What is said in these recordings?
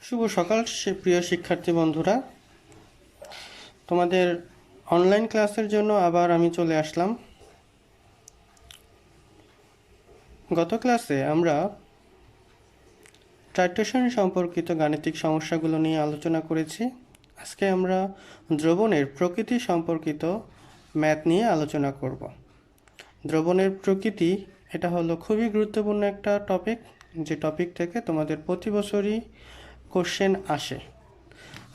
শুভ সকাল প্রিয় শিক্ষার্থী বন্ধুরা, তোমাদের অনলাইন ক্লাসের জন্য আবার আমি চলে আসলাম। গত ক্লাসে আমরা টাইট্রেশন সম্পর্কিত গাণিতিক সমস্যাগুলো নিয়ে আলোচনা করেছি। আজকে আমরা দ্রবণের প্রকৃতি সম্পর্কিত ম্যাথ নিয়ে আলোচনা করব। দ্রবণের প্রকৃতি এটা হলো খুবই গুরুত্বপূর্ণ একটা টপিক, যে টপিক থেকে তোমাদের প্রতি বছরই কোশ্চেন আসে।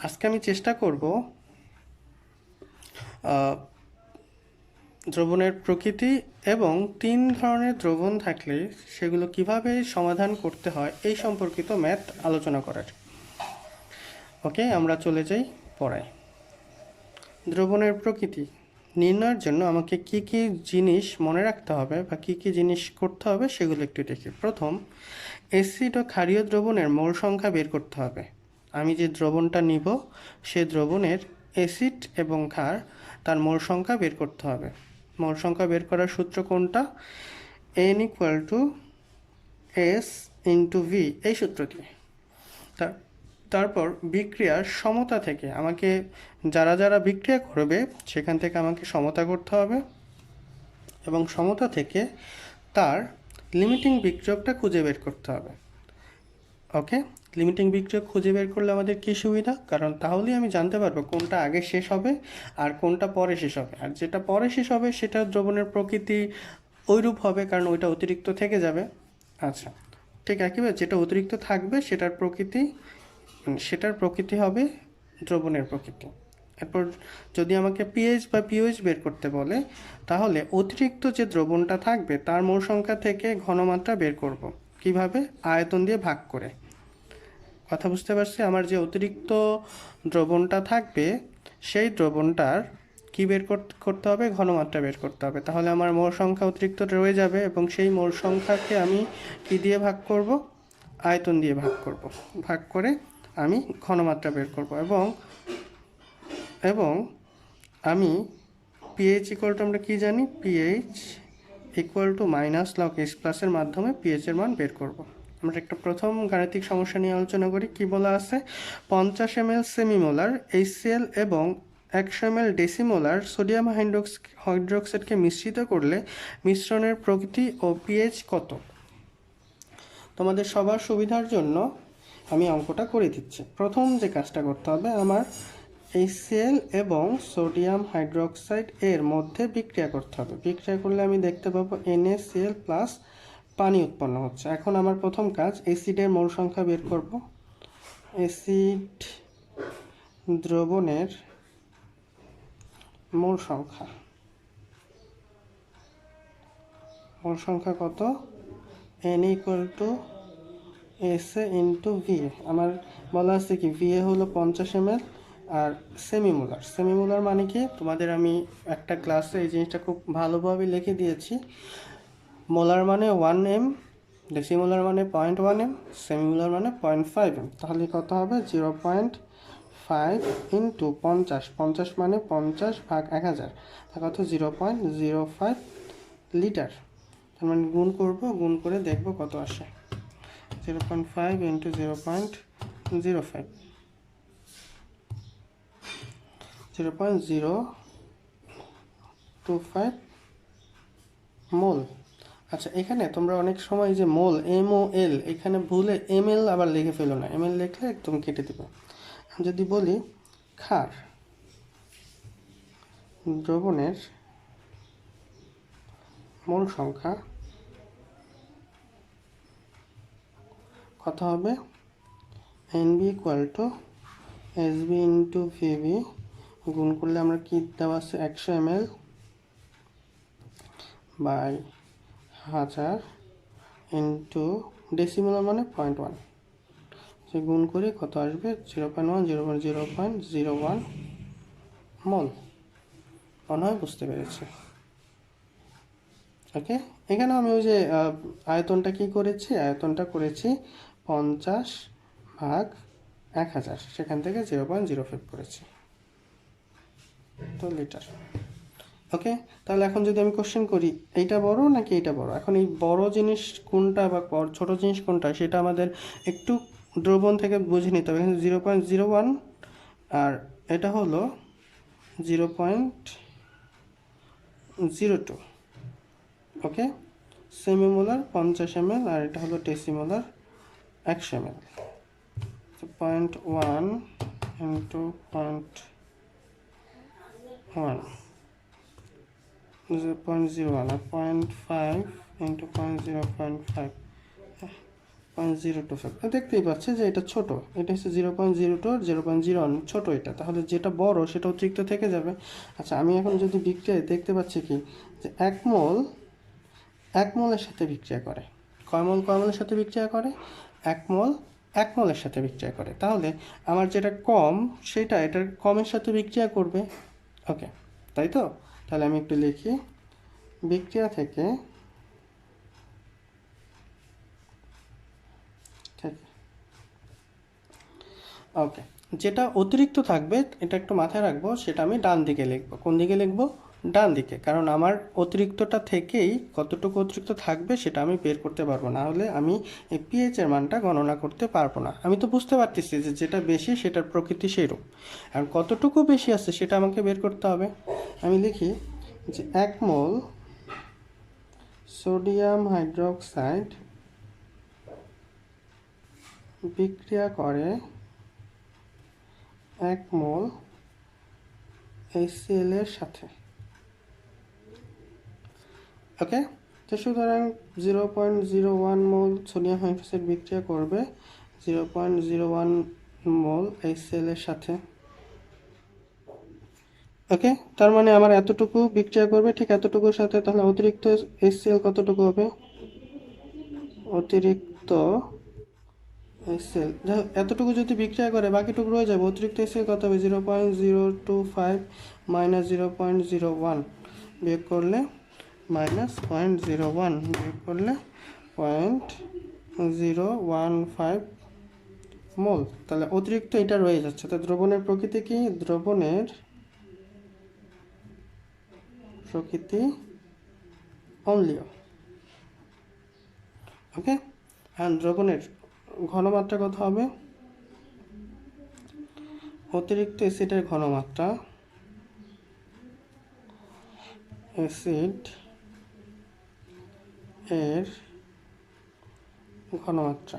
আজকে আমি চেষ্টা করব দ্রবণের প্রকৃতি এবং 3 ধরনের দ্রবণ থাকলে সেগুলো কিভাবে সমাধান করতে হয় এই সম্পর্কিত ম্যাথ আলোচনা করার। ওকে, আমরা চলে যাই পড়ায়। দ্রবণের প্রকৃতি নির্ণয়ের জন্য আমাকে কি কি জিনিস মনে রাখতে হবে বা কি কি জিনিস করতে হবে সেগুলো একটু দেখি। প্রথম, অ্যাসিড ও ক্ষারীয় দ্রবণের মোল সংখ্যা বের করতে হবে। আমি যে দ্রবণটা নিব সে দ্রবণের অ্যাসিড এবং ক্ষার তার মোল সংখ্যা বের করতে হবে। মোল সংখ্যা বের করার সূত্র কোনটা? n = s × v, এই সূত্রটি। তারপর বিক্রিয়ার সমতা থেকে আমাকে যারা যারা বিক্রিয়া করবে সেখান থেকে আমাকে সমতা করতে হবে এবং সমতা থেকে তার লিমিটিং বিক্রিয়কটা খুঁজে বের করতে হবে। ওকে, লিমিটিং বিক্রিয়ক খুঁজে বের করলে আমাদের কী সুবিধা? কারণ তাহলেই আমি জানতে পারবো কোনটা আগে শেষ হবে আর কোনটা পরে শেষ হবে। আর যেটা পরে শেষ হবে সেটা দ্রবণের প্রকৃতি ওইরূপ হবে, কারণ ওইটা অতিরিক্ত থেকে যাবে। আচ্ছা, ঠিক একইভাবে যেটা অতিরিক্ত থাকবে সেটার প্রকৃতি হবে দ্রবণের প্রকৃতি। এরপর যদি আমাকে পিএইচ বা পিওএইচ বের করতে বলে, তাহলে অতিরিক্ত যে দ্রবণটা থাকবে তার মোল সংখ্যা থেকে ঘনমাত্রা বের করব। কিভাবে? আয়তন দিয়ে ভাগ করে। কথা বুঝতে পারছি? আমার যে অতিরিক্ত দ্রবণটা থাকবে সেই দ্রবণটার কি বের করতে হবে? ঘনমাত্রা বের করতে হবে। তাহলে আমার মোল সংখ্যা অতিরিক্ত রয়ে যাবে এবং সেই মোল সংখ্যাকে আমি কি দিয়ে ভাগ করব? আয়তন দিয়ে ভাগ করব। ভাগ করে আমি ঘনমাত্রা বের করব এবং আমি পিএইচ ইকুয়াল টু আমরা কী জানি? পিএইচ ইকুয়াল টু -log(s+) এর মাধ্যমে পিএইচের মান বের করব। আমরা একটা প্রথম গাণিতিক সমস্যা নিয়ে আলোচনা করি। কি বলা আছে? 50 ml সেমিমোলার HCl এবং 100 ml ডেসিমোলার সোডিয়াম হাইড্রোক্সাইডকে মিশ্রিত করলে মিশ্রণের প্রকৃতি ও পিএইচ কত? তোমাদের সবার সুবিধার জন্য আমি অঙ্কটা করে দিচ্ছি। প্রথম যে কাজটা করতে হবে, আমার HCl এবং সোডিয়াম হাইড্রোক্সাইড এর মধ্যে বিক্রিয়া করতে হবে। বিক্রিয়া করলে আমি দেখতে পাবো NaCl প্লাস পানি উৎপন্ন হচ্ছে। এখন আমার প্রথম কাজ অ্যাসিডের মোল সংখ্যা বের করব। অ্যাসিড দ্রবণের মোল সংখ্যা কত? n = SA × VA। আমার বলা আছে কি VA হলো 50 ml আর সেমিমোলার মানে কি? তোমাদের আমি একটা ক্লাসে এই জিনিসটা খুব ভালোভাবে লিখে দিয়েছি। মোলার মানে 1m, ডেসিমোলার মানে 0.1m, সেমিমোলার মানে 0.5m। তাহলে কত হবে? 0.5 × 50। 50 মানে 50 ভাগ 1000, তা কত? 0.05 লিটার। তার মানে গুণ করব, গুণ করে দেখব কত আসে। 0.5 × 0.05, 0.025 মোল। আচ্ছা, এখানে তোমরা অনেক সময় যে মোল MOL এখানে ভুলে ml আবার লিখে ফেলো না। ml লিখলে একদম কেটে দেবে। যদি বলি ক্ষার দ্রবণের মোল সংখ্যা কত হবে? NB = SB × VB, গুণ করলে আমরা কি দেওয়া আছে? 100 ml বাই 1000 ইন্টু ডেসিমোলার মানে 0.1, সে গুণ করে কত আসবে? 0.1 মোল। মনে হয় বুঝতে পেরেছি। ওকে, এখানে আমি ওই যে আয়তনটা কি করেছি? আয়তনটা করেছি 50 ভাগ 1000, সেখান থেকে 0.05 করেছি তো লিটার। ওকে, তাহলে এখন যদি আমি কোশ্চেন করি এইটা বড় নাকি এইটা বড়, এখন এই বড় জিনিস কোনটা বা ছোট জিনিস কোনটা সেটা আমাদের একটু দ্রবণ থেকে বুঝে নিতে হবে। এখানে 0.01 আর এটা হলো 0.02। ওকে, সেমিমোলার 50 ml আর এটা হলো ডেসিমোলার 100 ml। 0.1 ইন্টু 0.1 0.01 আর 0.5 ইন্টু 0.05 0.025। দেখতেই পাচ্ছে যে এটা ছোট, এটা হচ্ছে 0.02 আর 0.01 ছোট এটা, তাহলে যেটা বড় সেটা অতিরিক্ত থেকে যাবে। আচ্ছা, আমি এখন যদি বিক্রিয়ায় দেখতে পাচ্ছি কি যে 1 মোলের সাথে বিক্রিয়া করে। কয় মোলের সাথে বিক্রিয়া করে? 1 মোলের সাথে বিক্রিয়া করে। তাহলে আমার যেটা কম সেটা এটার কমের সাথে বিক্রিয়া করবে। ওকে, তাই তো? তাহলে আমি একটু লিখি, বিক্রিয়া থেকে ওকে, যেটা অতিরিক্ত থাকবে এটা একটু মাথায় রাখবো, সেটা আমি ডান দিকে লিখবো। কোন দিকে লিখবো? ডান দিকে, কারণ আমার অতিরিক্তটা থেকেই কতটুকু অতিরিক্ত থাকবে সেটা আমি বের করতে পারবো না, হলে আমি এই পিএইচ এর মানটা গণনা করতে পারবো না। আমি তো বুঝতে পারতেছি যে যেটা বেশি সেটার প্রকৃতি সেইরূপ, আর কতটুকু বেশি আছে সেটা আমাকে বের করতে হবে। আমি লিখি যে 1 মোল সোডিয়াম হাইড্রোক্সাইড বিক্রিয়া করে 1 মোল HCl এর সাথে। ওকে, তো সুতরাং 0.01 মোল সোডিয়াম হাইড্রোক্সাইড বিক্রিয়া করবে 0.01 মোল HCl এর সাথে। ওকে, তার মানে আমার এতটুকু বিক্রিয়া করবে, ঠিক এতটুকুর সাথে। তাহলে অতিরিক্ত HCl কতটুকু হবে? অতিরিক্ত HCl এতটুকু যদি বিক্রিয়া করে বাকিটুকু রয়ে যাবে, অতিরিক্ত HCl কত হবে? 0.025 মাইনাস 0.01 বিয়োগ করলে -0.01 বিয়োগ করলে 0.015 মোল। তাহলে অতিরিক্ত এটা রয়ে যাচ্ছে। তো দ্রবণের প্রকৃতি কি? দ্রবণের প্রকৃতি অম্লীয়। ওকে, আর দ্রবণের ঘনমাত্রা কত হবে? অতিরিক্ত অ্যাসিডের ঘনমাত্রা, অ্যাসিড এর ঘনমাত্রা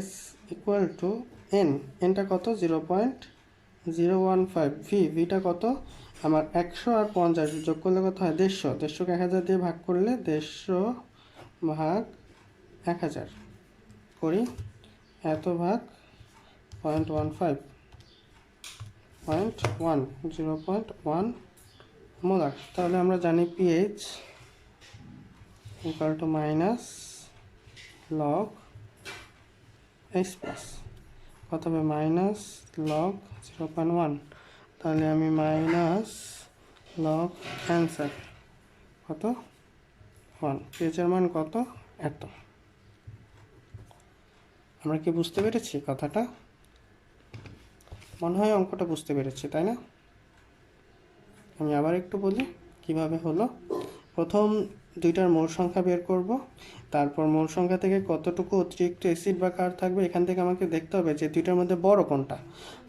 S ইকুয়াল টু N। এনটা কত? 0.015। ভিটা কত? আমার 100 আর 50 যোগ করলে কত হয়? 150। 150কে 1000 দিয়ে ভাগ করলে 150 ভাগ 1000 করি, এত ভাগ 0.15 0.1 মোলার। তাহলে আমরা জানি pH equal to minus log H plus কত হবে? Minus log 0.1। তাহলে আমি মাইনাস লগ অ্যান্সার কত? 1। পিএইচের মান কত? এত। আমরা কি বুঝতে পেরেছি কথাটা? মনে হয় অঙ্কটা বুঝতে পেরেছি, তাই না? আমি আবার একটু বলি কিভাবে হলো। প্রথম দুইটার মোল সংখ্যা বের করব, তারপর মোল সংখ্যা থেকে কতটুকু অতিরিক্ত অ্যাসিড বা ক্ষার থাকবে এখান থেকে আমাকে দেখতে হবে যে দুইটার মধ্যে বড় কোনটা।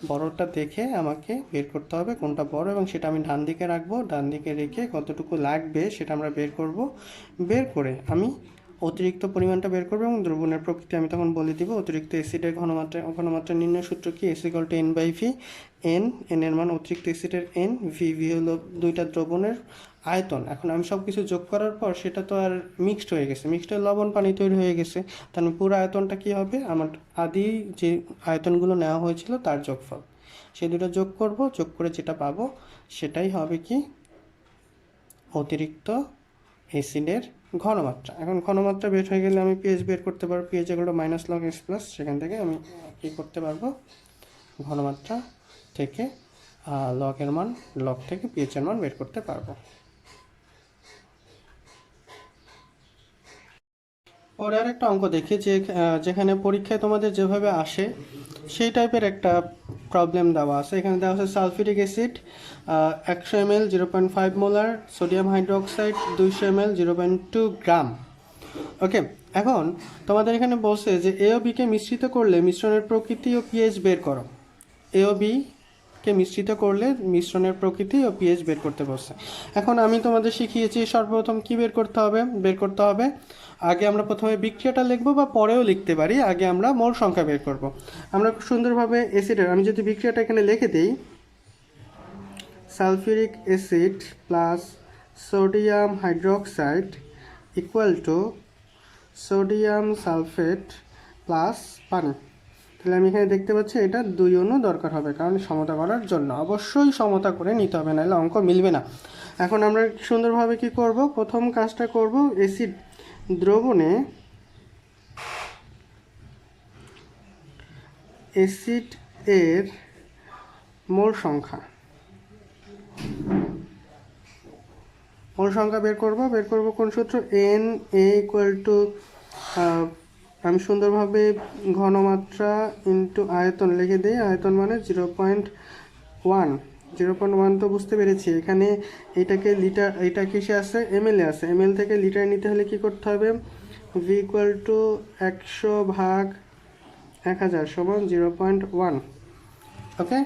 বড়টা দেখে আমাকে বের করতে হবে কোনটা বড়, এবং সেটা আমি ডান দিকে রাখবো। ডান দিকে রেখে কতটুকু লাগবে সেটা আমরা বের করব। বের করে আমি অতিরিক্ত পরিমাণটা বের করবো এবং দ্রবণের প্রকৃতি আমি তখন বলে দিব। অতিরিক্ত অ্যাসিডের ঘনমাত্রা নির্ণয় সূত্র কি? S = N/V। এন এর মান অতিরিক্ত অ্যাসিডের N, V হলো দুইটা দ্রবণের আয়তন। এখন আমি সব কিছু যোগ করার পর সেটা তো আর মিক্সড হয়ে গেছে, মিক্সড হয়ে লবণ পানি তৈরি হয়ে গেছে। তাহলে পুরো আয়তনটা কী হবে? আমার আদি যে আয়তনগুলো নেওয়া হয়েছিল তার যোগফল, সেই দুটো যোগ করব। যোগ করে যেটা পাবো সেটাই হবে কি? অতিরিক্ত অ্যাসিডের ঘনমাত্রা। এখন ঘনমাত্রা বের হয়ে গেলে আমি পিএইচ বের করতে পারবো। পিএইচ এগুলো মাইনাস লগ H প্লাস, সেখান থেকে আমি কী করতে পারবো? ঘনমাত্রা থেকে লগের মান, লগ থেকে পিএইচের মান বের করতে পারবো। পরে আর একটা অঙ্ক দেখি যে যেখানে পরীক্ষায় তোমাদের যেভাবে আসে সেই টাইপের একটা প্রবলেম দেওয়া আছে। এখানে দেওয়া আছে sulphuric acid 100 ml 0.5 molar, sodium hydroxide 200 ml 0.2 গ্রাম। ওকে, এখন তোমাদের এখানে বলছে যে এ ও বিকে মিশ্রিত করলে মিশ্রণের প্রকৃতি ও পিএইচ বের করো। এ ও বিকে মিশ্রিত করলে মিশ্রণের প্রকৃতি ও পিএইচ বের করতে বলছে। এখন আমি তোমাদের শিখিয়েছি সর্বপ্রথম কি বের করতে হবে আগে আমরা প্রথমে বিক্রিয়াটা লিখবো বা পরেও লিখতে পারি, আগে আমরা মোল সংখ্যা বের করব। আমরা খুব সুন্দরভাবে অ্যাসিডের, আমি যদি বিক্রিয়াটা এখানে লিখে দিই, sulphuric acid plus sodium hydroxide equal to sodium sulphate plus পানি। তাহলে আমি এখানে দেখতে পাচ্ছি এটা 2 অণু দরকার হবে, কারণ সমতা করার জন্য অবশ্যই সমতা করে নিতে হবে, নাহলে অঙ্ক মিলবে না। এখন আমরা সুন্দরভাবে কি করব, প্রথম কাজটা করব অ্যাসিড দ্রবণে অ্যাসিড এর মোল সংখ্যা বের করব কোন সূত্র, এন এ ইকুয়াল টু, আমি সুন্দরভাবে ঘনমাত্রা ইন্টু আয়তন লিখে দিই। আয়তন মানে 0.1 তো বুঝতে পেরেছি। এখানে এটাকে লিটার, এটা কিসে আছে, এমএল এ আছে। এমএল থেকে লিটার নিতে হলে কি করতে হবে, ভি ইকুয়াল টু 100/1000 সমান 0.1। ওকে,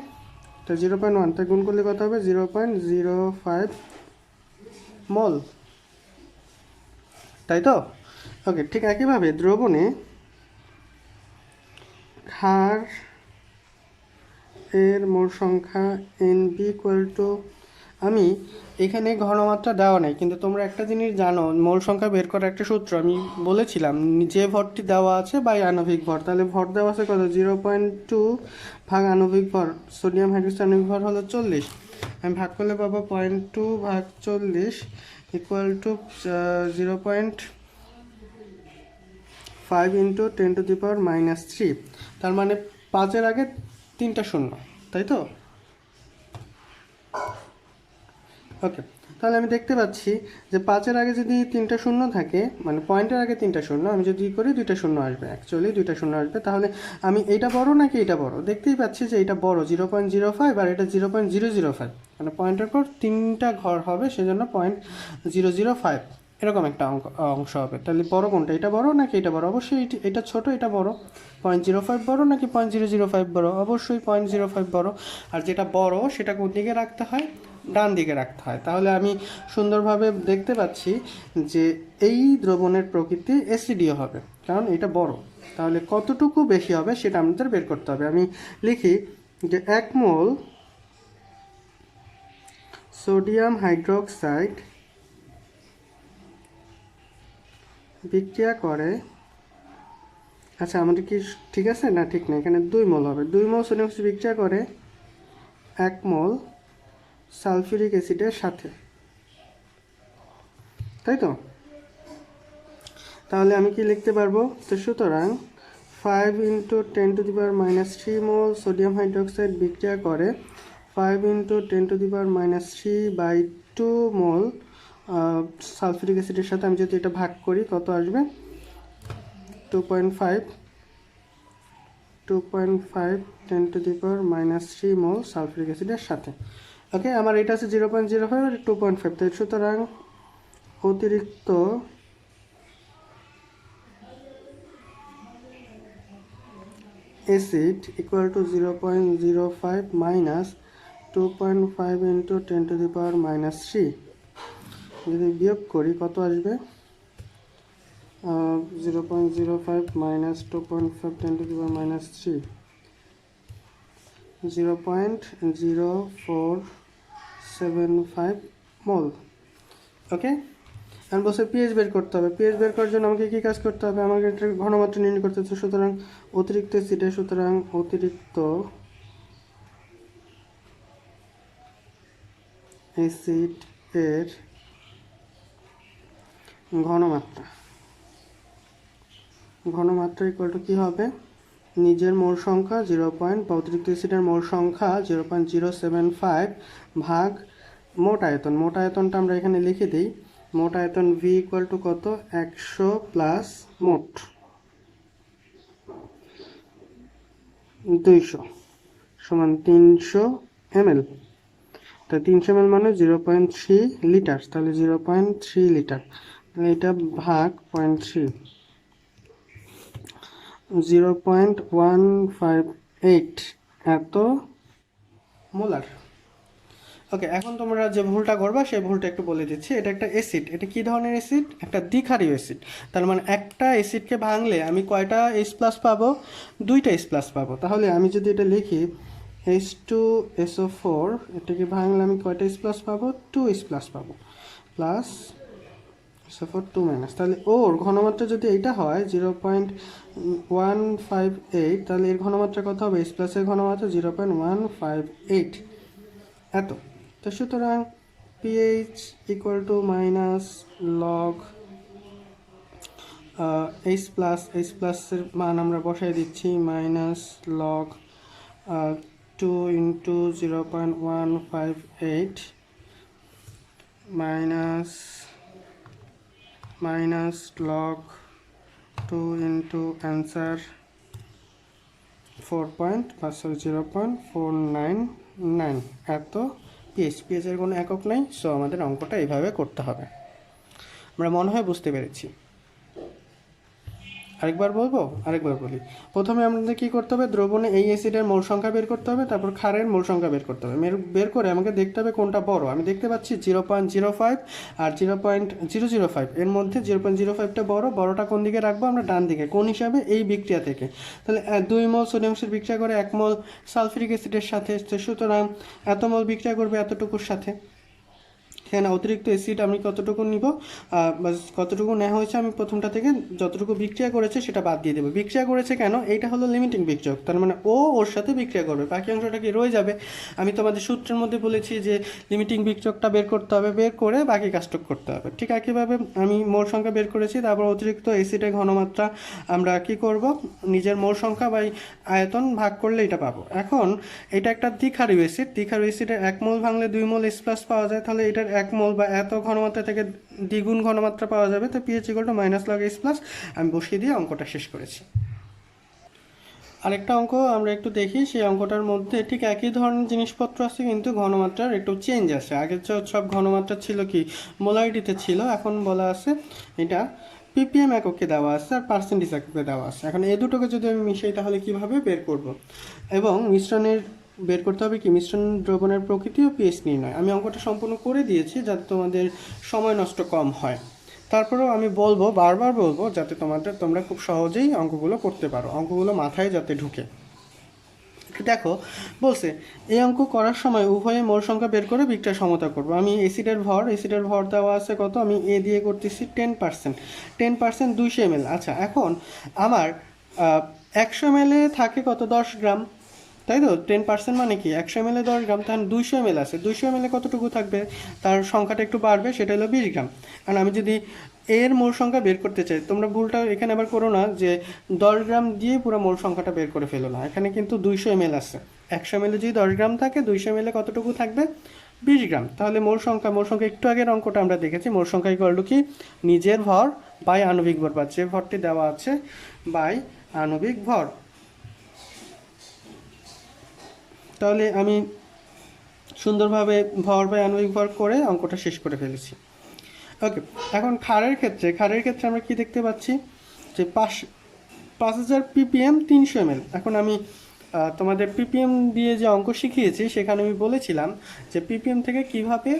তো 0.1 তা গুণ করলে কত হবে, 0.05 মল, তাই তো? ওকে, ঠিক একইভাবে দ্রবণে ক্ষার এর মোল সংখ্যা এনবি ইকুয়াল টু, আমি এখানে ঘনমাত্রা দেওয়া নাই, কিন্তু তোমরা একটা জিনিস জানো, মোল সংখ্যা বের করার একটা সূত্র আমি বলেছিলাম, যে ভরটি দেওয়া আছে বাই আণবিক ভর। তাহলে ভর দেওয়া আছে কত, 0.2 ভাগ আণবিক ভর, সোডিয়াম হাইড্রোক্সাইড আণবিক ভর হলো 40, আমি ভাগ করলে পাবো 0.2 ভাগ 40 ইকুয়াল টু 0.5 ইন্টু 10⁻³ তার মানে 5-এর আগে 3টা শূন্য, তাই তো? ওকে, তাহলে আমি দেখতে পাচ্ছি যে 5-এর আগে যদি 3টা শূন্য থাকে, মানে পয়েন্টের আগে 3টা শূন্য, আমি যদি করি 2টা শূন্য আসবে, অ্যাকচুয়ালি 2টা শূন্য আসবে। তাহলে আমি এইটা বড় নাকি এটা বড়, দেখতেই পাচ্ছি যে এটা বড় 0.05 আর এটা 0.005, মানে পয়েন্টের পর 3টা ঘর হবে, সেজন্য 0.005 এরকম একটা অংশ হবে। তাহলে বড় কোনটা, এটা বড় নাকি এটা বড়? অবশ্যই এটা ছোট, এটা বড়। 0.05 বড় নাকি 0.005 বড়? অবশ্যই 0.05 বড়। আর যেটা বড় সেটা কোন দিকে রাখতে হয়, ডান দিকে রাখতে হয়। তাহলে আমি সুন্দরভাবে দেখতে পাচ্ছি যে এই দ্রবণের প্রকৃতি অ্যাসিডীয় হবে, কারণ এটা বড়। তাহলে কতটুকু বেশি হবে সেটা আমাদের বের করতে হবে। আমি লিখি যে 1 মোল সোডিয়াম হাইড্রোক্সাইড বিক্রিয়া করে, আচ্ছা আমাদের কি ঠিক আছে না ঠিক না, এখানে 2 মোল হবে। 2 মোল সোডিয়াম বিক্রিয়া করে 1 মোল সালফিউরিক অ্যাসিডের সাথে, তাই তো? তাহলে আমি কি লিখতে পারবো, তো সুতরাং 5 × 10⁻³ মোল সোডিয়াম হাইড্রোক্সাইড বিক্রিয়া করে 5 × 10⁻³/2 মোল সালফিউরিক অ্যাসিডের সাথে। আমি যদি এটা ভাগ করি কত আসবে, 2.5 10⁻³ মোল সালফিউরিক অ্যাসিডের সাথে। ওকে, আমার এটা আছে 0.05 আর 2.5, তাই সুতরাং অতিরিক্ত অ্যাসিড ইকুয়াল টু 0.05 মাইনাস 2.5 × 10⁻³ যদি বিয়োগ করি কত আসবে, 0.05 মাইনাস 2.5 10⁻³ 0.0475 মোল। ওকে, আমি বলছি পিএইচ বের করতে হবে। পিএইচ বের করার জন্য আমাকে কী কাজ করতে হবে, আমাকে একটা ঘনমাত্রা নির্ণয় করতে হচ্ছে। সুতরাং অতিরিক্ত অ্যাসিডে, সুতরাং অতিরিক্ত অ্যাসিড এর ঘনমাত্রা ইকুয়াল টু কী হবে, নিজের মোল সংখ্যা বা অতিরিক্ত অ্যাসিডের মোল সংখ্যা 0.075 ভাগ মোট আয়তন। মোট আয়তনটা আমরা এখানে লিখে দিই। মোট আয়তন ভি ইকুয়াল টু কত, 100 প্লাস মোট 200 সমান 300 ml। তাই 300 ml মানে 0.3 লিটার, তাহলে 0.3 লিটার, তাহলে এটা ভাগ 0.3। 0.158 এত মোলার। ওকে, এখন তোমরা যে ভুলটা করবা সেই ভুলটা একটু বলে দিচ্ছি। এটা একটা অ্যাসিড, এটা কি ধরনের অ্যাসিড? একটা দ্বিক্ষারীয় অ্যাসিড। তার মানে একটা অ্যাসিডকে ভাঙলে আমি কয়টা H+ পাবো? দুইটা H+ পাবো। তাহলে আমি যদি এটা লিখি H2SO4, এটাকে ভাঙলে আমি কয়টা H+ পাবো? 2H+ পাবো, প্লাস SO4 2 মাইনাস। তাহলে ওর ঘনমাত্রা যদি এইটা হয় 0.158, তাহলে এর ঘনমাত্রা কত হবে? H+ এর ঘনমাত্রা 0.158 এত। তো সুতরাং pH equal to minus log H+এর মান আমরা বসাই দিচ্ছি minus log 2 into 0.158 minus log 2 into answer 0.499 এত পিএইচের কোনো একক নাই। সো আমাদের অঙ্কটা এইভাবে করতে হবে। আমরা মনে হয় বুঝতে পেরেছি। আরেকবার বলি। প্রথমে আমাদের কী করতে হবে? দ্রবণে এই অ্যাসিডের মোল সংখ্যা বের করতে হবে, তারপর ক্ষারের মোল সংখ্যা বের করতে হবে। বের করে আমাকে দেখতে হবে কোনটা বড়। আমি দেখতে পাচ্ছি 0.05 আর 0.005, এর মধ্যে 0.05টা বড়টা কোন দিকে রাখবো? আমরা ডান দিকে। কোন হিসাবে? এই বিক্রিয়া থেকে। তাহলে 2 মোল সোডিয়াম সালফেট বিক্রিয়া করে 1 মোল সালফিউরিক অ্যাসিডের সাথে, সুতরাং এত মোল বিক্রিয়া করবে এতটুকুর সাথে। এখানে অতিরিক্ত অ্যাসিড আমি কতটুকু নিব, কতটুকু নেওয়া হয়েছে, আমি প্রথমটা থেকে যতটুকু বিক্রিয়া করেছে সেটা বাদ দিয়ে দেবো। বিক্রিয়া করেছে কেন? এইটা হলো লিমিটিং বিক্রিয়ক, তার মানে ওর সাথে বিক্রিয়া করবে, বাকি অংশটা কি রয়ে যাবে। আমি তোমাদের সূত্রের মধ্যে বলেছি যে লিমিটিং বিক্রিয়কটা বের করতে হবে, বের করে বাকি কাজটা করতে হবে। ঠিক একইভাবে আমি মোল সংখ্যা বের করেছি, তারপর অতিরিক্ত অ্যাসিডের ঘনমাত্রা আমরা কি করব? নিজের মোল সংখ্যা বাই আয়তন ভাগ করলে এটা পাবো। এখন এটা একটা দ্বিক্ষারীয় অ্যাসিড। দ্বিক্ষারীয় অ্যাসিডের 1 মোল ভাঙলে 2 মোল H+ পাওয়া যায়, তাহলে এটার 1 মোল বা এত ঘনমাত্রা থেকে দ্বিগুণ ঘনমাত্রা পাওয়া যাবে। তো pH equal to minus log H+। আমি বসিয়ে দিয়ে অঙ্কটা শেষ করেছি। আরেকটা অঙ্ক আমরা একটু দেখি। সেই অঙ্কটার মধ্যে ঠিক একই ধরনের জিনিসপত্র আছে, কিন্তু ঘনমাত্রার একটু চেঞ্জ আছে। আগের সব ঘনমাত্রা ছিল কি মোলারিটিতে ছিল, এখন বলা আছে এটা ppm এককে দেওয়া আছে আর পার্সেন্টেজ এককে দেওয়া আছে। এখন এই দুটোকে যদি আমি মিশাই তাহলে কিভাবে বের করব? এবং মিশ্রণের বের করতে হবে কি মিশ্রণ দ্রবণের প্রকৃতি ও পিএইচ নির্ণয়। আমি অঙ্কটা সম্পূর্ণ করে দিয়েছি যাতে তোমাদের সময় নষ্ট কম হয়। তারপরেও আমি বারবার বলবো যাতে তোমরা খুব সহজেই অঙ্কগুলো করতে পারো, অঙ্কগুলো মাথায় যাতে ঢুকে। দেখো বলছে এই অঙ্ক করার সময় উভয়ে মোল সংখ্যা বের করে বিক্রিয়া সমতা করবো। আমি অ্যাসিডের ভর দেওয়া আছে কত, আমি এ দিয়ে করতেছি 10%, 200 ml। আচ্ছা, এখন আমার 100 ml থাকে কত? 10 গ্রাম, তাই তো? 10% মানে কি 100 ml 10 গ্রাম, তাহলে 200 ml আছে। 200 ml কতটুকু থাকবে? তার সংখ্যাটা একটু বাড়বে, সেটা হলো 20 গ্রাম। কারণ আমি যদি এর মোল সংখ্যা বের করতে চাই, তোমরা ভুলটা এখানে আবার করো না যে 10 গ্রাম দিয়ে পুরো মোল সংখ্যাটা বের করে ফেলো না। এখানে কিন্তু 200 ml আছে। 100 ml যদি 10 গ্রাম থাকে, 200 ml কতটুকু থাকবে? 20 গ্রাম। তাহলে মোল সংখ্যা একটু আগের অঙ্কটা আমরা দেখেছি। মোল সংখ্যা ইকুয়াল টু কি নিজের ভর বাই আণবিক ভর, বা যে ভরটি দেওয়া আছে বাই আণবিক ভর। তাহলে আমি সুন্দরভাবে ভর বাই আণবিক ভর করে অঙ্কটা শেষ করে ফেলেছি। ওকে, এখন ক্ষারের ক্ষেত্রে আমরা কি দেখতে পাচ্ছি যে 5000 ppm 300 ml। এখন আমি তোমাদের ppm দিয়ে যে অঙ্ক শিখিয়েছি সেখানে আমি বলেছিলাম যে ppm থেকে কিভাবে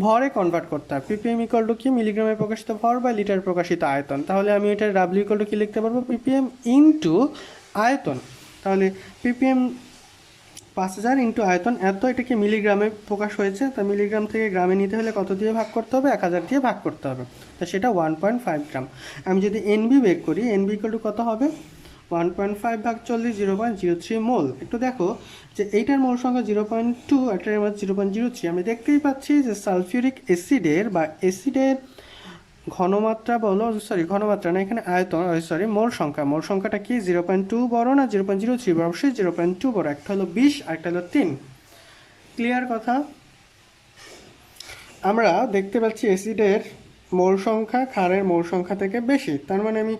ভরে কনভার্ট করতে হয়। ppm ইকুয়াল টু কি মিলিগ্রামে প্রকাশিত ভর বা লিটারে প্রকাশিত আয়তন। তাহলে আমি এটা ডাব্লিউ ইকুয়াল টু কি লিখতে পারবো? ppm ইন্টু আয়তন। তাহলে ppm 5000 ইন্টু আয়তন এত, এটাকে মিলিগ্রামে প্রকাশ হয়েছে। তা মিলিগ্রাম থেকে গ্রামে নিতে হলে কত দিয়ে ভাগ করতে হবে? 1000 দিয়ে ভাগ করতে হবে। তা সেটা 1.5 গ্রাম। আমি যদি এনবি বের করি, এনবি ইকুয়াল টু কত হবে? 1.5 ভাগ 40, 0.03 মোল। একটু দেখো যে এইটার মোল সংখ্যা 0.2, একটার মধ্যে 0.03। আমি দেখতেই পাচ্ছি যে সালফিউরিক অ্যাসিডের বা অ্যাসিডের ঘনমাত্রা ঘনমাত্রা না, এখানে আয়তন, মোল সংখ্যাটা কি 0.2 বড় না 0.03 বড়? অবশ্যই 0.2 বড়। একটা হলো 20 আর একটা হলো 3। ক্লিয়ার কথা? আমরা দেখতে পাচ্ছি অ্যাসিডের মোল সংখ্যা ক্ষারের মোল সংখ্যা থেকে বেশি। তার মানে আমি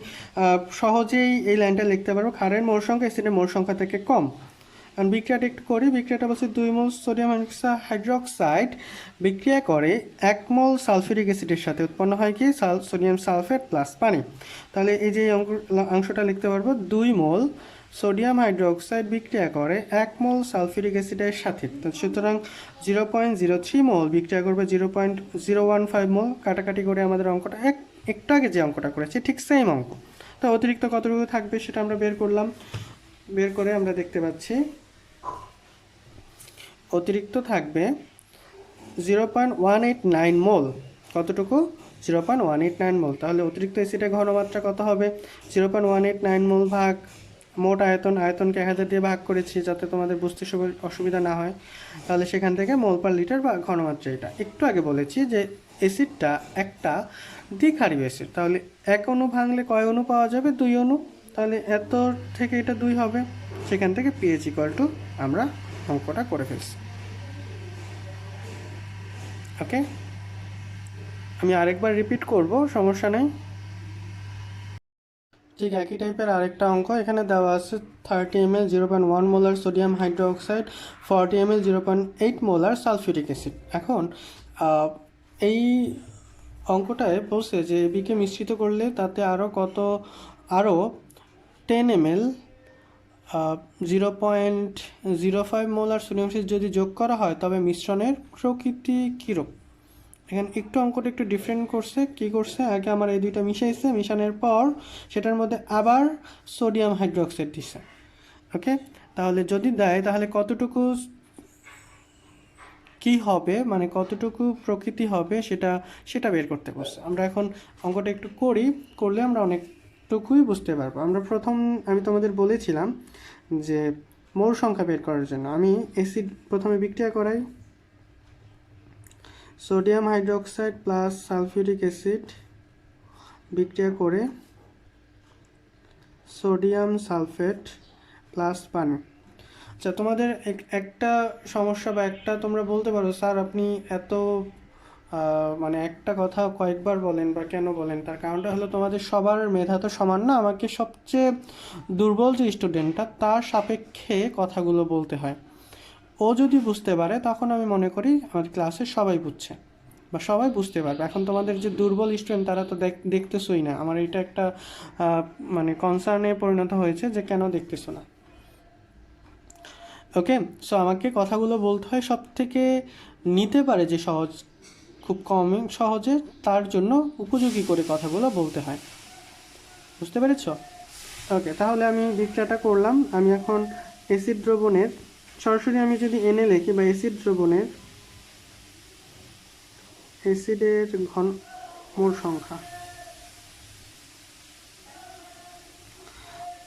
সহজেই এই লাইনটা লিখতে পারবো, ক্ষারের মোল সংখ্যা অ্যাসিডের মোল সংখ্যা থেকে কম। কারণ বিক্রিয়াটা একটু করি। বিক্রিয়াটা বলছে 2 মোল সোডিয়াম হাইড্রোক্সাইড বিক্রিয়া করে 1 মোল সালফিউরিক অ্যাসিডের সাথে, উৎপন্ন হয় কি সোডিয়াম সালফেট প্লাস পানি। তাহলে এই যে অংশটা লিখতে পারবো 2 মোল সোডিয়াম হাইড্রোক্সাইড বিক্রিয়া করে 1 মোল সালফিউরিক অ্যাসিডের সাথে, সুতরাং 0.03 মোল বিক্রিয়া করবে 0.015 মোল। কাটাকাটি করে আমাদের অঙ্কটা একটু আগে যে অঙ্কটা করেছি ঠিক সেম অঙ্ক। তো অতিরিক্ত কতটুকু থাকবে সেটা আমরা বের করলাম। বের করে আমরা দেখতে পাচ্ছি অতিরিক্ত থাকবে 0.189 মোল। কতটুকু? 0.189 মোল। তাহলে অতিরিক্ত অ্যাসিডের ঘনমাত্রা কত হবে? 0.189 মোল ভাগ মোট আয়তন, আয়তনকে 1000 দিয়ে ভাগ করেছি যাতে তোমাদের বুঝতে অসুবিধা না হয়। তাহলে সেখান থেকে মোল পার লিটার বা ঘনমাত্রা। এটা একটু আগে বলেছি যে অ্যাসিডটা একটা দ্বিক্ষারীয় অ্যাসিড, তাহলে 1 অণু ভাঙলে কয় অণু পাওয়া যাবে? 2 অণু। তাহলে এত থেকে এটা 2 হবে, সেখান থেকে পিএইচ ইকুয়াল টু আমরা অঙ্কটা করে ফেলছি। ওকে, আমি আরেকবার রিপিট করব, সমস্যা নেই। ঠিক একই টাইপের আরেকটা অঙ্ক এখানে দেওয়া আছে। 30 ml 0.1 molar sodium hydroxide, 40 ml 0.8 molar sulphuric acid. এখন এই অঙ্কটায় বলছে যে বিকে মিশ্রিত করলে তাতে আরও 10 ml 0.05 মোলার সোডিয়াম অ্যাসিড যদি যোগ করা হয় তবে মিশ্রণের প্রকৃতি কীরূপ। এখানে একটু অঙ্কটা একটু ডিফারেন্ট করছে। কি করছে? আগে আমার এই দুইটা মিশাইছে, মিশানোর পর সেটার মধ্যে আবার সোডিয়াম হাইড্রোক্সাইড দিছে। ওকে, তাহলে যদি দেয় তাহলে কতটুকু কি হবে, মানে কতটুকু প্রকৃতি হবে সেটা বের করতে বলছে। আমরা এখন অঙ্কটা একটু করলে আমরা অনেকটুকুই বুঝতে পারবো। আমি তোমাদের বলেছিলাম যে মোল সংখ্যা বের করার জন্য আমি অ্যাসিড প্রথমে বিক্রিয়া করাই। Sodium hydroxide plus sulphuric acid বিক্রিয়া করে সোডিয়াম সালফেট প্লাস পানি। আচ্ছা, তোমাদের একটা সমস্যা বা একটা তোমরা বলতে পারো স্যার আপনি এত মানে একটা কথা কয়েকবার বলেন বা কেন বলেন? তার কারণটা হলো তোমাদের সবার মেধা তো সমান না, আমাকে সবচেয়ে দুর্বল যে স্টুডেন্টটা তার সাপেক্ষে কথাগুলো বলতে হয়। ও যদি বুঝতে পারে তখন আমি মনে করি আমার ক্লাসে সবাই বুঝছে বা সবাই বুঝতে পারবে। এখন তোমাদের যে দুর্বল স্টুডেন্ট তারা তো দেখতেছই না। আমার এটা একটা মানে কনসার্নে পরিণত হয়েছে যে কেন দেখতেছো না। ওকে, সো আমাকে কথাগুলো বলতে হয় সব থেকে নিতে পারে যে খুব কম সহজে, তার জন্য উপযোগী করে কথাগুলো বলতে হয়। বুঝতে পেরেছ? ওকে, তাহলে আমি বিক্রিয়াটা করলাম। আমি এখন অ্যাসিড দ্রবণের সরাসরি আমি যদি এনে লিখি বা অ্যাসিড দ্রবণের অ্যাসিডের মোল সংখ্যা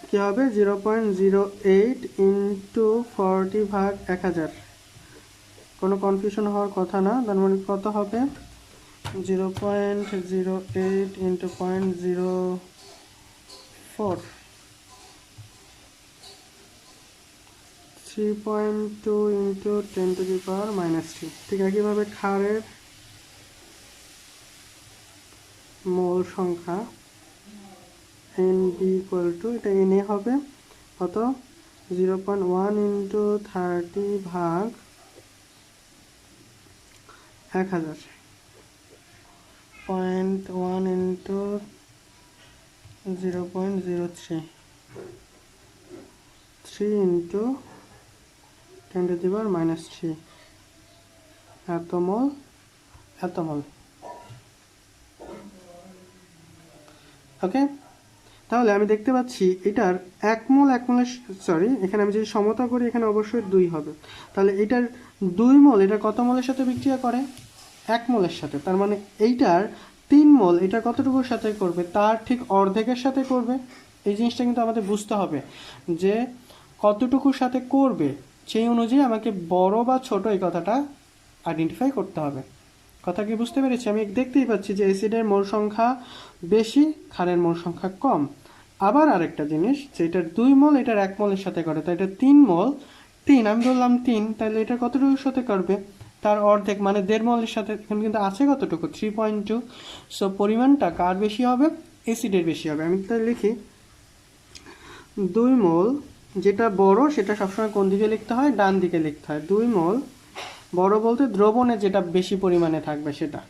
কী হবে? 0.08 ইন্টু 40 ভাগ 1000। কোনো কনফিউশন হওয়ার কথা না। তার মানে কত হবে? 0.08 ইন্টু 0.04, 3.2 ইন্টু 10⁻³ ঠিক একইভাবে ক্ষারের মোল সংখ্যা NB ইকুয়াল টু, এটা NA হবে কত? 0.1 ইন্টু 30 ভাগ 1000, 0.1 ইন্টু 0.03, 3 ইন্টু 10⁻³ এত মোল। ওকে, তাহলে আমি দেখতে পাচ্ছি এটার 1 মোলের সরি, এখানে আমি যদি সমতা করি এখানে অবশ্যই 2 হবে। তাহলে এটার 2 মোল এটা কত মোলের সাথে বিক্রিয়া করে? 1 মোলের সাথে। তার মানে এইটার 3 মোল এটা কতটুকুর সাথে করবে? তার ঠিক অর্ধেকের সাথে করবে। এই জিনিসটা কিন্তু আমাদের বুঝতে হবে যে কতটুকুর সাথে করবে, সেই অনুযায়ী আমাকে বড় বা ছোট এই কথাটা আইডেন্টিফাই করতে হবে। কথা কি বুঝতে পেরেছি? আমি দেখতেই পাচ্ছি যে অ্যাসিডের মোল সংখ্যা বেশি, ক্ষারের মোল সংখ্যা কম। আবার আরেকটা জিনিস যে এটার 2 মোল এটার 1 মোলের সাথে করে, তো এটা 3 মোল, 3 আমি ধরলাম 3, তাহলে এটা কতটুকুর সাথে করবে? তার অর্ধেক মানে 1.5 মোলের সাথে। এখানে কিন্তু আছে কতটুকু? 3.2। সো পরিমাণটা কার বেশি হবে? অ্যাসিডের বেশি হবে। আমি তাহলে লিখি 2 মোল যেটা বড় সেটা সবসময় কোন দিকে লিখতে হয়, ডান দিকে লিখতে হয়। 2 মোল, বড় বলতে দ্রবণে যেটা বেশি পরিমাণে থাকবে সেটা।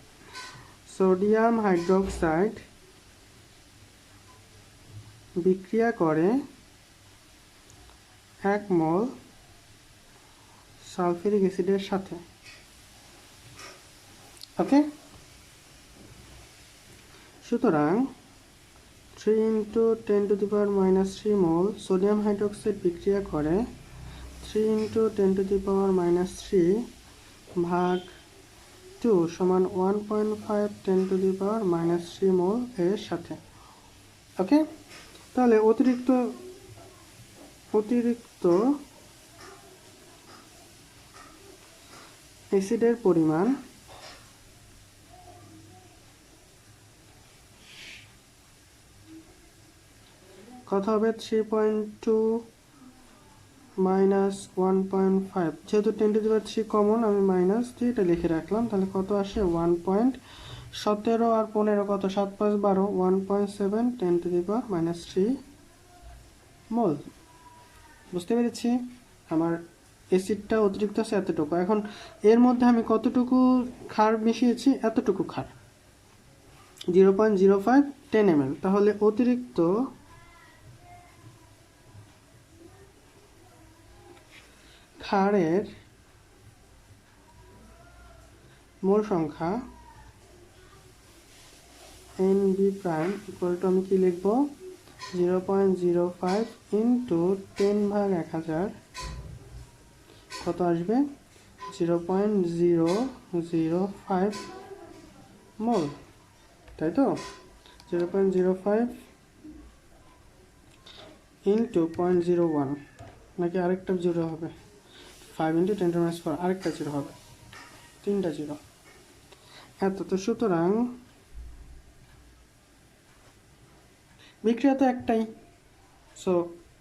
সোডিয়াম হাইড্রোক্সাইড বিক্রিয়া করে 1 মোল সালফিউরিক অ্যাসিডের সাথে। ওকে, সুতরাং 3 × 10⁻³ মোল সোডিয়াম হাইড্রোক্সাইড বিক্রিয়া করে 3 × 10⁻³ ভাগ 2 সমান 1.5 10⁻³ মোল এর সাথে। ওকে, তাহলে অতিরিক্ত অ্যাসিডের পরিমাণ কত হবে? 3.2 - 1.5, যেহেতু 10⁻³ কমন আমি মাইনাস দিয়ে এটা লিখে রাখলাম, তাহলে কত আসে? 1.17 আর 15 কত? 7 × 5 = 12, 1.7 10⁻³ মোল। বুঝতে পেরেছি? আমার অ্যাসিডটা অতিরিক্ত আছে এতটুকু। এখন এর মধ্যে আমি কতটুকু ক্ষার মিশিয়েছি? এতটুকু ক্ষার, 0.05 10 ml। তাহলে অতিরিক্ত ক্ষারের মোল সংখ্যা NB প্রাইম ইকুয়াল টু, আমি কি লিখব? 0.05 × 10/1000 কত আসবে? 0.005 মোল, তাই তো? 0.05 × 0.01, নাকি আরেকটা জিরো হবে? 5 × 10⁻⁴, আরেকটা জিরো হবে, 3টা জিরো, এত। তো সুতরাং বিক্রিয়া তো একটাই, সো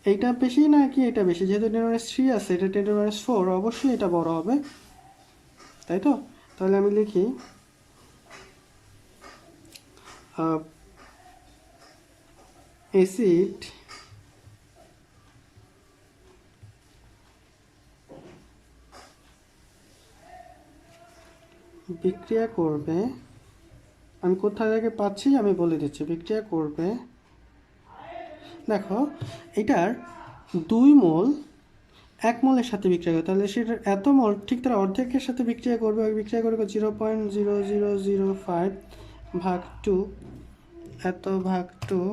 এইটা বেশি নাকি এটা বেশি? যেহেতু 10⁻³ আছে, এটা 10⁻⁴, অবশ্যই এটা বড় হবে, তাই তো? তাহলে আমি লিখি অ্যাসিড বিক্রিয়া করবে, আমি কোথা থেকে পাচ্ছি আমি বলে দিচ্ছি। বিক্রিয়া করবে, দেখো এটার 2 মোল 1 মোলের সাথে বিক্রিয়া করবে, তাহলে সেটার এত মোল ঠিক তার অর্ধেকের সাথে বিক্রিয়া করবে। 0.0005 ভাগ 2, এত ভাগ 2,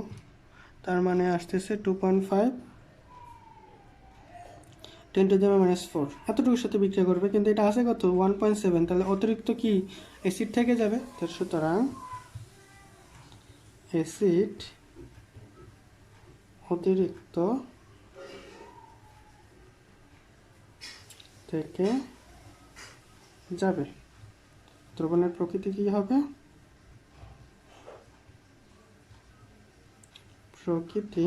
তার মানে আসতেছে 2.5 10⁻⁴, এতটুকুর সাথে বিক্রিয়া করবে। কিন্তু এটা আছে কত? 1.7, তাহলে অতিরিক্ত কি অ্যাসিড থেকে যাবে। তো সুতরাং অ্যাসিড অতিরিক্ত থেকে যাবে। দ্রবণের প্রকৃতি কি হবে? প্রকৃতি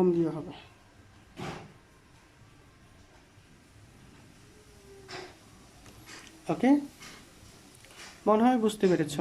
অম্লীয় হবে। ওকে, মনে হয় বুঝতে পেরেছ।